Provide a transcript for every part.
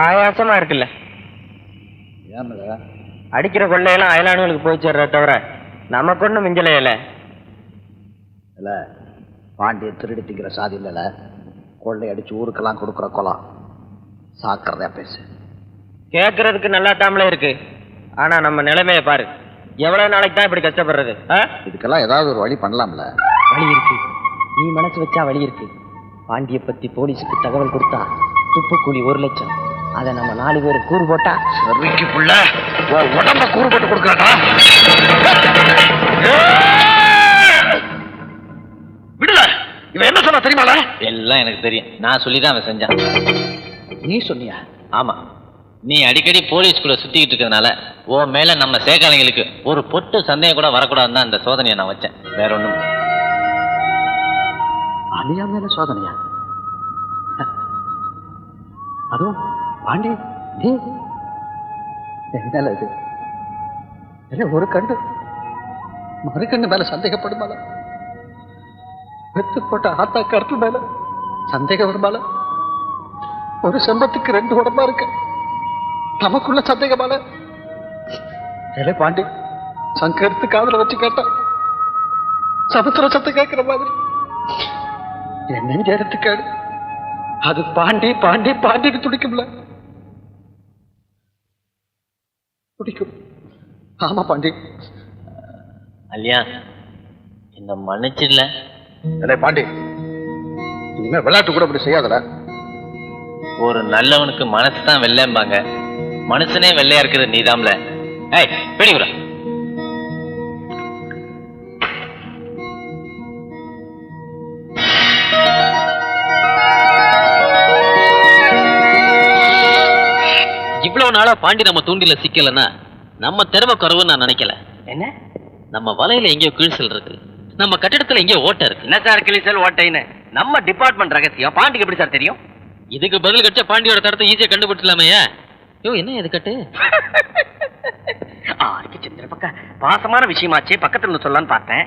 ஆயாசமா இருக்குல்ல. ஏன்ல அடிக்கிற கொள்ளையெல்லாம் அயலானுகளுக்கு போய் சேர்ற தவிர நமக்கு ஒன்றும் மிஞ்சலையில இல்ல. பாண்டிய திருடி திங்கிற சாதி இல்லைல்ல. கொள்ளை அடிச்சு ஊருக்கெல்லாம் கொடுக்குற கொலம். சாக்கிறதா பேசு. கேட்கறதுக்கு நல்லா தாமலே இருக்கு. ஆனா நம்ம நிலைமைய பாரு. எவ்வளவு நாளைக்கு தான் இப்படி கஷ்டப்படுறது? இதுக்கெல்லாம் ஏதாவது ஒரு வழி பண்ணலாம்ல. வழி இருக்கு. நீ மனசு வச்சா வழி இருக்கு. பாண்டிய பத்தி போலீஸுக்கு தகவல் கொடுத்தா துப்புக்கூலி 1 லட்சம். அதை நம்ம 4 பேர் கூறு போட்டா சரிக்குள்ள உடம்ப கூறு போட்டு கொடுக்கறா. விடல. இவன் என்ன சொன்னா தெரியுமால? எல்லாம் எனக்கு தெரியும். நான் சொல்லிதான் அவன் செஞ்சான். நீ சொன்னியா? ஆமா. நீ அடிக்கடி போலீஸ் கூட சுத்திக்கிட்டு இருக்கிறதுனால ஓ மேல நம்ம சேக்காலைங்களுக்கு ஒரு பொட்டு சந்தேகம் கூட வரக்கூடாதுன்னு தான் இந்த சோதனையை நான் வச்சேன். வேற ஒண்ணும். அலியா மேல சோதனையா? அதுவும் பாண்டி நீ என்ன இது? ஒரு கண்டு மறுக்கண்ணு மேல சந்தேகப்படுமால? வெத்து போட்ட ஆத்தா கருத்து மேல சந்தேகம் வருமால? ஒரு செம்பத்துக்கு 2 உடம்பா இருக்கு. நமக்குள்ள சந்தேகமால? பாண்டி சங்கருத்து காதல வச்சு கேட்டா சமுத்திர சத்தம் கேட்கிற மாதிரி என் நெஞ்ச எடுத்துக்காடு. அது பாண்டி பாண்டி பாண்டிக்கு துடிக்கும்ல. துடிக்கும். ஆமா பாண்டி. அல்லியா இந்த மன்னிச்சிடல. பாண்டி இனிமே விளையாட்டு கூட அப்படி செய்யாதல. ஒரு நல்லவனுக்கு மனசு தான் வெள்ளைம்பாங்க. மனுஷனே வெள்ளையா இருக்கிறது நீதாம்ல. ஏய் பிடிக்குறா. இவ்வளவு நாளா பாண்டி நம்ம தூண்டில சிக்கலன்னா நம்ம திறமை குறைவுன்னு நான் நினைக்கல. என்ன? நம்ம வலையில எங்கேயோ கிழிசல் இருக்கு. நம்ம கட்டிடத்துல எங்கேயோ ஓட்டை இருக்கு. என்ன சார் கிழிசல் ஓட்டைன்னு? நம்ம டிபார்ட்மெண்ட் ரகசியம். பாண்டிக்கு எப்படி சார் தெரியும்? இதுக்கு பதில் கட்ச பாண்டியோட தரத்தை ஈஸியா கண்டுபிடிச்சலாமே. யோ என்ன இது கட்டு? சந்திர பக்க பாசமான விஷயமாச்சே, பக்கத்துல சொல்லலான்னு பார்த்தேன்.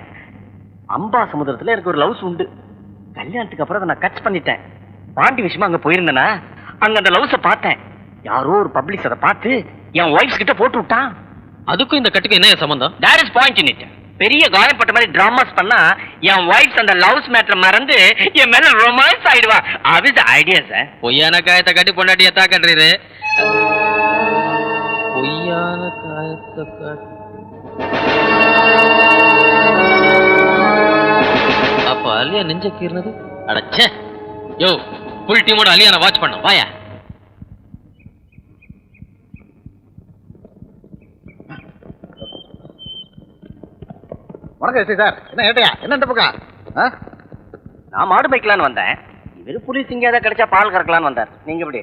அம்பா சமுதிரத்துல எனக்கு ஒரு லவ்ஸ் உண்டு. கல்யாணத்துக்கு அப்புறம் அதை நான் கட் பண்ணிட்டேன். பாண்டி விஷயமா அங்க போயிருந்தேனா அங்க அந்த லவ்ஸை பார்த்தேன். யாரோ ஒரு பப்ளிக் அதை பார்த்து என் ஒய்ஃப் கிட்ட போட்டு விட்டான். அதுக்கும் இந்த கட்டுக்கு என்ன சம்பந்தம்? There is point in it. பெரிய காயப்பட்ட மாதிரி டிராமாஸ் பண்ணா என் ஒய்ஃப் அந்த லவ்ஸ் மேட்டர் மறந்து என் மேல ரொமான்ஸ் ஆயிடுவா. அது ஐடியா சார். பொய்யான காயத்தை கட்டி பொண்டாட்டியா தான் கட்டுறீரு. பொய்யான காயத்தை காட்டி அப்ப அலியா நெஞ்ச கீர்னது. அடச்சே. யோ ஃபுல் டீமோட அலியானை வாட்ச் பண்ண வாயா. வணக்கம் சார். என்ன ஏட்டையா? என்ன இந்த பக்கம்? நான் மாடு பைக்கலான்னு வந்தேன். இவரு புலிஸ் இங்க ஏதாவது கிடைச்சா பால் கறக்கலான்னு வந்தார். நீங்க எப்படி?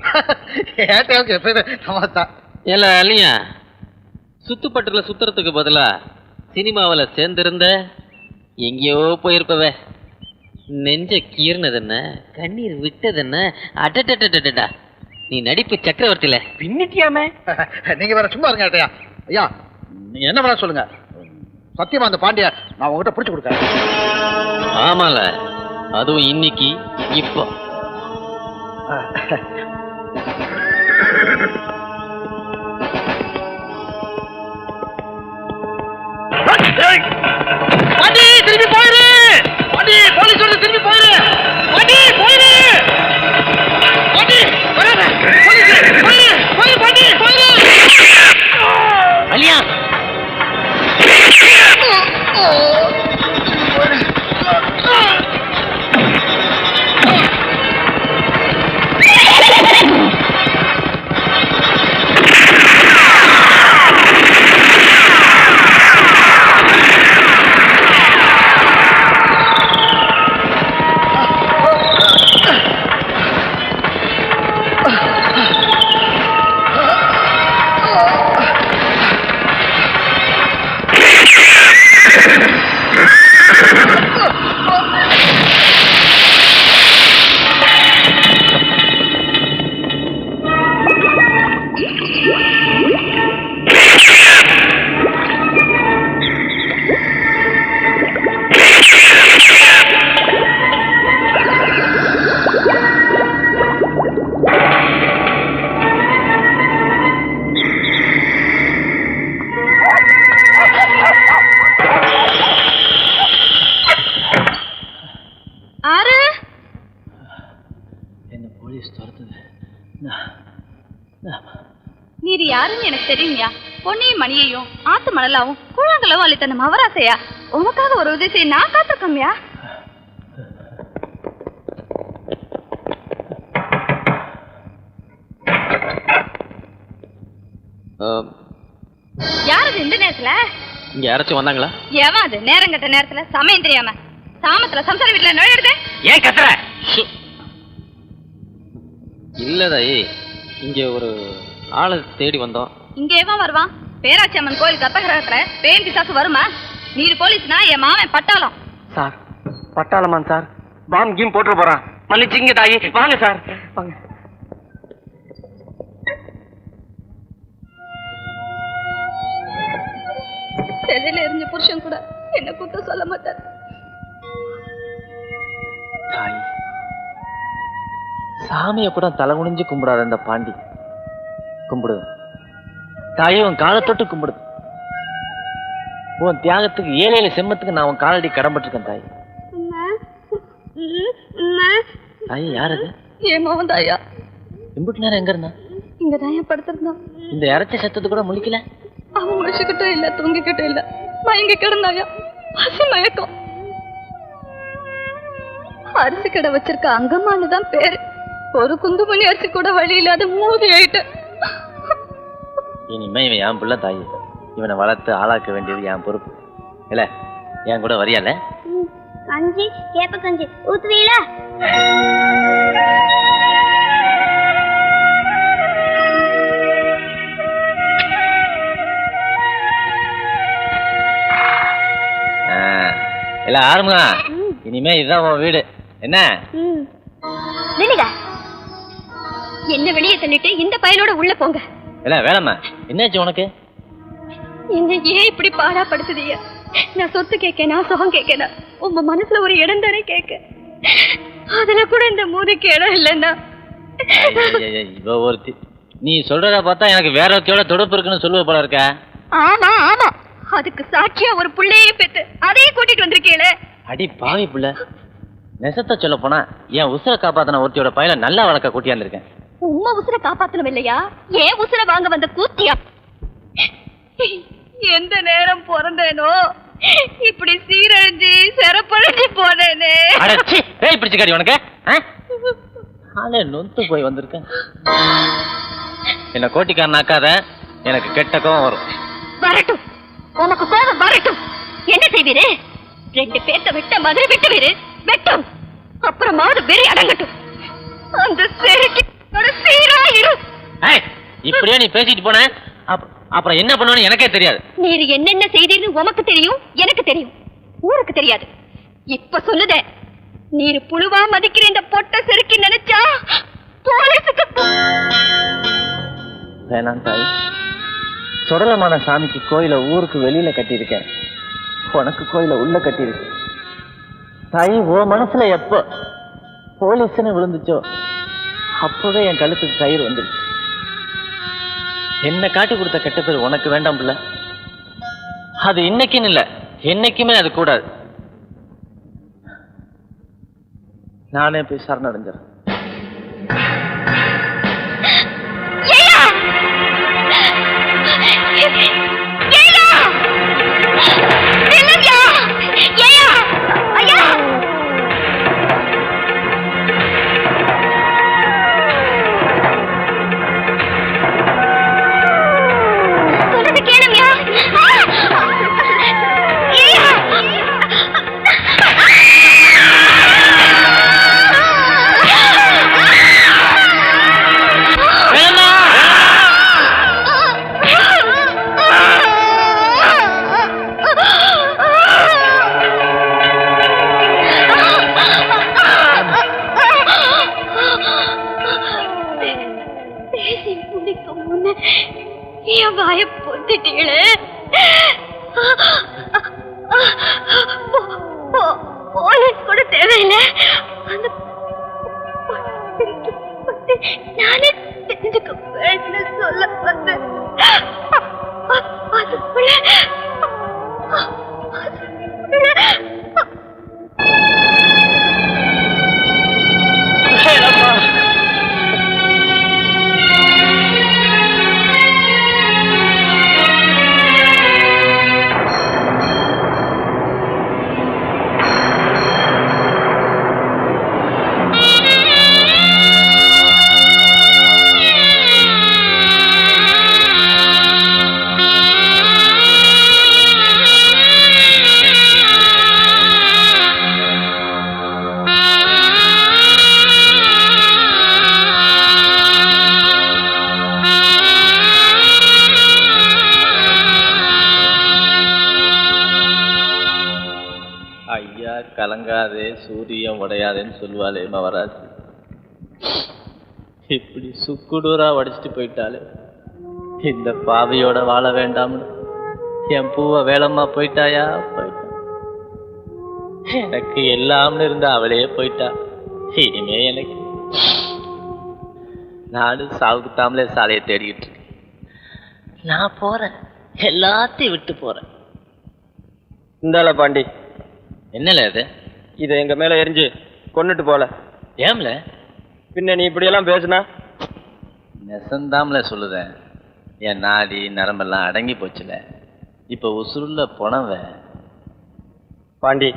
ஏல அலியா சுத்துப்பட்டுல சுத்துறதுக்கு பதிலா சினிமாவில் சேர்ந்திருந்த எங்கேயோ போயிருப்பவே. நெஞ்ச கீர்னது என்ன, கண்ணீர் விட்டது என்ன? அடடடடடா, நீ நடிப்பு சக்கரவர்த்தியில பின்னிட்டியாமே. நீங்க வேற சும்மா இருங்க ஏட்டையா. ஐயா நீங்க என்ன வேணா சொல்லுங்க. சத்தியமா அந்த பாண்டிய நான் உங்ககிட்ட பிடிச்சு கொடுக்கறேன். ஆமால, அதுவும் இன்னைக்கு இப்போ. பாண்டி திரும்பி போயிரு. பாண்டி போலீஸ் சொல்ல திரும்பி போயிரு. பாண்டி போயிரு. பாண்டி வராத. போலீஸ் போயிரு. போயிரு பாண்டி போயிரு. அலியா போலீஸ் துரத்துது. நீர் யாருன்னு எனக்கு தெரியுங்கயா. பொன்னியும் மணியையும் ஆத்து மணலாவும் கூழாங்கலவும் அளித்த மவராசையா. உனக்காக ஒரு உதவி செய்ய நான் காத்திருக்கோம்யா. யாரது இந்த நேரத்துல? இங்க யாராச்சும் வந்தாங்களா? ஏவன் அது நேரம் கட்ட நேரத்துல சமயம் தெரியாம சாமத்துல சம்சார வீட்டுல நுழையிறது? ஏன் கத்துற? இல்ல தாயி, இங்க ஒரு ஆளை தேடி வந்தோம். இங்க ஏவன் வருவான்? பேராட்சி அம்மன் கோயில் கற்பகிரகத்துல பேன் பிசாசு வருமா? நீர் போலீஸ்னா என் மாமன் பட்டாளம். சார் பட்டாளமான் சார், பாம் கீம் போட்டு போறான். மன்னிச்சுங்க தாயி, வாங்க சார் வாங்க. செதில எரிஞ்ச புருஷன் கூட என்ன குத்தம் சொல்ல மாட்டார். தாய், சாமியை கூட தலை குனிஞ்சு கும்பிடாத இந்த பாண்டி கும்பிடு. தாயே, உன் காலை தொட்டு கும்பிடு. உன் தியாகத்துக்கு 7 செம்மத்துக்கு நான் உன் காலடி கடன்பட்டிருக்கேன் தாய். தாய் யார் அது? என் மகன் தாயா. இம்புட்டு நேரம் எங்க இருந்தா? இங்க தாயா படுத்திருந்தான். இந்த இறைச்ச சத்தத்து கூட முழிக்கல. அவன் முடிச்சுக்கிட்டும் இல்ல, தூங்கிக்கிட்டும் இல்ல, மயங்கி கிடந்தாயா. பசி மயக்கம். அரிசி கடை வச்சிருக்க அங்கம்மானுதான் பேரு. ஒரு குந்துமணி அரிசி கூட வழி இல்லாத மூதி ஆயிட்டு. இனிமே இவன் என் பிள்ளை தாய். இவனை வளர்த்து ஆளாக்க வேண்டியது என் பொறுப்பு. இல்ல என் கூட வரியால? கஞ்சி கேப்ப கஞ்சி ஊத்துவீங்களா? இல்ல ஆரம்பா, இனிமே இதுதான் உன் வீடு. என்ன என்ன வெளியே தள்ளிட்டு இந்த பயலோட உள்ள போங்க. இல்ல வேலைம்மா, என்னாச்சு உனக்கு? என்ன ஏன் இப்படி பாடாப்படுத்துதீங்க? நான் சொத்து கேட்க, நான் சுகம் கேட்கனா உங்க மனசுல ஒரு இடம் தானே கேட்க. அதுல கூட இந்த மூதிக்கு இடம் இல்லைன்னா இவ ஒருத்தி. நீ சொல்றத பார்த்தா எனக்கு வேற ஒருத்தியோட தொடுப்பு இருக்குன்னு சொல்லுவ போல இருக்க. ஆமா ஆமா, அதுக்கு சாட்சியா ஒரு புள்ளையே பெத்து அதையே கூட்டிட்டு வந்திருக்கீங்களே. அடி பாவி புள்ள, நெசத்தை சொல்ல போனா என் உசுரை காப்பாத்தின ஒருத்தியோட பையனை நல்லா வளர்க்க கூட்டியாந்துருக்கேன். உம்மா உசுரை காப்பாத்தணும் இல்லையா, ஏன் உசுரை வாங்க வந்த கூத்தியா? எந்த நேரம் பிறந்தேனோ இப்படி சீரழிஞ்சு சிறப்பழிஞ்சு போனேனே. பேய் பிடிச்சுக்காரி உனக்கு. ஆளே நொந்து போய் வந்திருக்கேன். என்ன கோட்டிக்காரனாக்காத, எனக்கு கெட்ட கோவம் வரும். வரட்டும், உனக்கு கோபம் வரட்டும். என்ன செய்வீரு? 2 பேர்த்த விட்ட மாதிரி விட்டுவீரு. வெட்டும், அப்புறமாவது வெறி அடங்கட்டும். அந்த செருக்கி சீராயிரும். இப்படியே நீ பேசிட்டு போன அப்புறம் என்ன பண்ணுவேன்னு எனக்கே தெரியாது. நீர் என்னென்ன செய்தீர்னு உமக்கு தெரியும், எனக்கு தெரியும், ஊருக்கு தெரியாது. இப்ப சொல்லுதே, நீர் புழுவா மதிக்கிற இந்த பொட்ட செருக்கி நினைச்சா போலீஸுக்கு வேணாம் தாய். சுடலமான சாமிக்கு கோயில ஊருக்கு வெளியில கட்டியிருக்கேன், உனக்கு கோயில உள்ள கட்டியிருக்கேன். தாய், ஓ மனசுல எப்போ போலீஸ்ன்னு விழுந்துச்சோ அப்பவே என் கழுத்துக்கு கயிறு வந்துருச்சு. என்ன காட்டி கொடுத்த கெட்ட பேர் உனக்கு வேண்டாம் பிள்ளை. அது இன்னைக்குன்னு இல்ல, என்னைக்குமே அது கூடாது. நானே போய் சரணடைஞ்சிடறேன். போலீஸ் கூட தேவையில்லை. நானே தெரிஞ்சுக்க சொல்ல வந்து உண்ணாதே சூரியன் உடையாதேன்னு சொல்லுவாளே மவராசி. இப்படி சுக்குடூரா வடிச்சிட்டு போயிட்டாலே. இந்த பாவியோட வாழ வேண்டாம்னு என் பூவை வேளம்மா போயிட்டாயா போயிட்டா. எனக்கு எல்லாம்னு இருந்த அவளே போயிட்டா. இனிமே எனக்கு நானும் சாவுக்குத்தாமலே சாலையை தேடிக்கிட்டு இருக்கேன். நான் போறேன், எல்லாத்தையும் விட்டு போறேன். இந்தால பாண்டி, என்னல இது? இதை எங்க மேல எரிஞ்சு கொன்னுட்டு போல. ஏம்ல? பின்ன நீ இப்படியெல்லாம் பேசுனா? நெசந்தாமல சொல்லுதேன். என் நாடி நரம்பெல்லாம் அடங்கி போச்சுல. இப்ப உசுருள்ள புனவ. பாண்டி,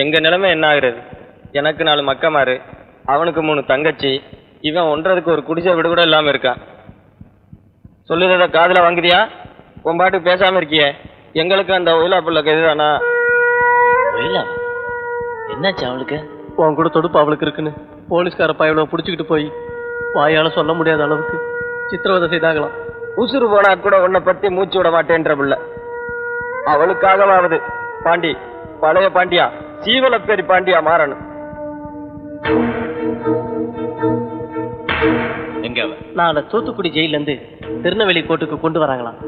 எங்க நிலைமை என்ன ஆகுறது? எனக்கு 4 மக்கமாரு, அவனுக்கு 3 தங்கச்சி, இவன் ஒன்றதுக்கு ஒரு குடிசை வீடு கூட இல்லாம இருக்கான். சொல்லுறத காதுல வாங்குதியா? உன் பாட்டுக்கு பேசாம இருக்கியே. எங்களுக்கு அந்த ஒயிலா பிள்ளைக்கு இதுதானா? என்னாச்சு அவளுக்கு? உன் கூட தொடுப்பு அவளுக்கு இருக்குன்னு போலீஸ்கார பையனை பிடிச்சிக்கிட்டு போய் வாயால சொல்ல முடியாத அளவுக்கு சித்திரவதை செய்தாங்களாம். உசுறு போனா கூட உன்னை பத்தி மூச்சு விட மாட்டேன்ற பிள்ளை. அவளுக்காகவாவது பாண்டி, பழைய பாண்டியா சீவல பேரி பாண்டியா மாறணும். எங்க? நான் தூத்துக்குடி ஜெயில இருந்து திருநெல்வேலி கோர்ட்டுக்கு கொண்டு வராங்களாம்.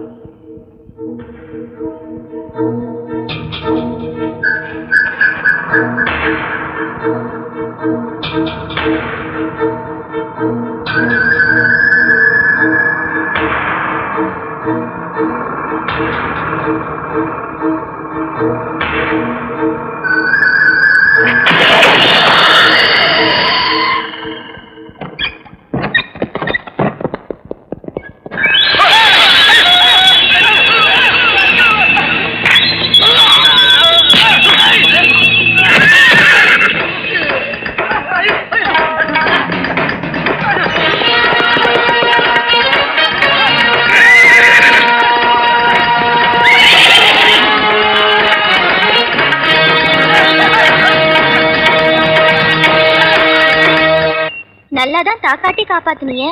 நல்லாதான் தாக்காட்டி காப்பாத்துனிய.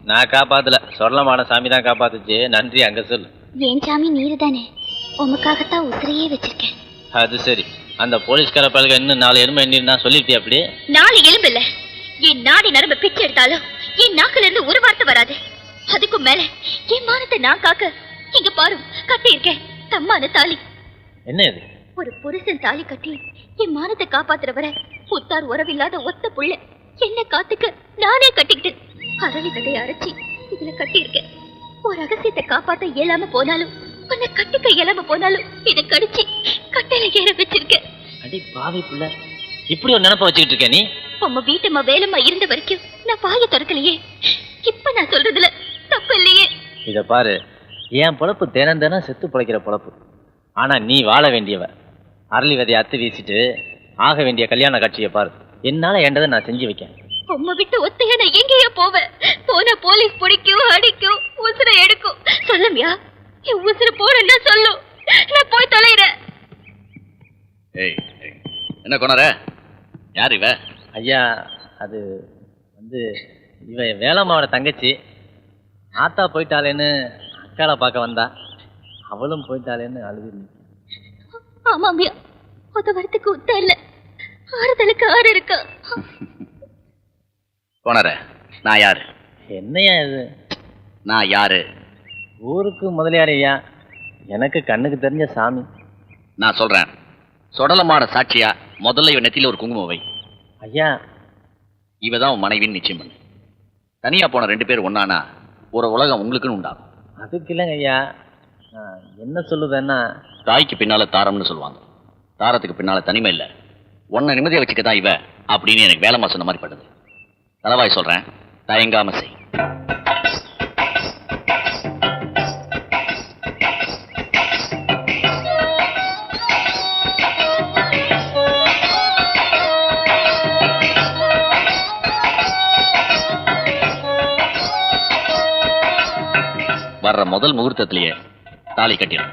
நான் காப்பாத்தல, சொல்லமான சாமி தான் காப்பாத்துச்சு. நன்றி அங்க சொல்லு. ஏன் சாமி நீரு தானே, உமக்காகத்தான் உசிரையே வச்சிருக்கேன். அது சரி. அந்த போலீஸ்கார பழக இன்னும் 4 எலும்பு எண்ணி சொல்லிருப்பியா? அப்படி 4 எலும்பு இல்ல, என் நாடி நரம்பு பிச்சு எடுத்தாலும் என் நாக்குல இருந்து ஒரு வார்த்தை வராது. அதுக்கும் மேல என் மானத்தை நான் காக்க இங்க பாரு கட்டி இருக்கேன் தம்மான தாலி. என்ன இது? ஒரு புருஷன் தாலி கட்டி என் மானத்தை காப்பாத்துறவரை புத்தார் உறவில்லாத ஒத்த புள்ள என்ன காத்துக்க நானே கட்டிக்கிட்டு அரளி விதையை அரைச்சி இதுல கட்டி இருக்கேன். ஒரு ரகசியத்தை காப்பாத்த இயலாம போனாலும், உன்னை கட்டிக்க இயலாம போனாலும் இதை கடிச்சு கட்டையில ஏற வச்சிருக்கேன். அடி பாவி புள்ள, இப்படி ஒரு நினைப்ப வச்சுக்கிட்டு இருக்க நீ? உம்ம வீட்டம்மா வேலைம்மா இருந்த வரைக்கும் நான் வாயை திறக்கலையே. இப்ப நான் சொல்றதுல தப்பு இல்லையே. இத பாரு, என் பொழப்பு தினம் தினம் செத்து பிழைக்கிற பொழப்பு. ஆனா நீ வாழ வேண்டியவ. அரளி விதையை அத்து வீசிட்டு ஆக வேண்டிய கல்யாண காட்சியை பாரு. என்னால ஏண்டதை நான் செஞ்சு வைக்கேன். உம்மை விட்டு ஒத்தைய நான் எங்கேயோ போவேன். போன போலீஸ் பிடிக்கும், அடிக்கும், உசுரை எடுக்கும். சொல்லுமியா, என் உசுரை போடுன்னா சொல்லும். நான் போய் தொலைறேன். ஏய், என்ன கொணர? யார் இவ? ஐயா, அது இவ வேலம்மாவோட தங்கச்சி. ஆத்தா போயிட்டாளேன்னு அக்கால பார்க்க வந்தா. அவளும் போயிட்டாளேன்னு அழுது. ஆமாமியா, உதவறதுக்கு உத்த இல்ல, ஆறுதலுக்கு ஆறு இருக்கா. கொணர, நான் யாரு? என்னையா இது? நான் யாரு? ஊருக்கு முதலியார் ஐயா, எனக்கு கண்ணுக்கு தெரிஞ்ச சாமி. நான் சொல்றேன், சொடலமான சாட்சியா முதல்ல இவ நெத்தியில ஒரு குங்குமம் வை. ஐயா, இவதான் உன் மனைவின்னு நிச்சயம் பண்ணு. தனியா போன 2 பேர் ஒன்னானா ஒரு உலகம் உங்களுக்குன்னு உண்டாகும். அதுக்கு இல்லைங்க ஐயா, நான் என்ன சொல்லுவேன்னா, தாய்க்கு பின்னால தாரம்னு சொல்லுவாங்க. தாரத்துக்கு பின்னால தனிமை இல்லை. உன்னை நிம்மதியை வச்சுக்கதான் இவ அப்படின்னு எனக்கு வேலைமா சொன்ன மாதிரி படுது. தலவாய் சொல்றேன், தயங்காம செய். வர்ற முதல் முகூர்த்தத்திலேயே தாலி கட்டிடும்.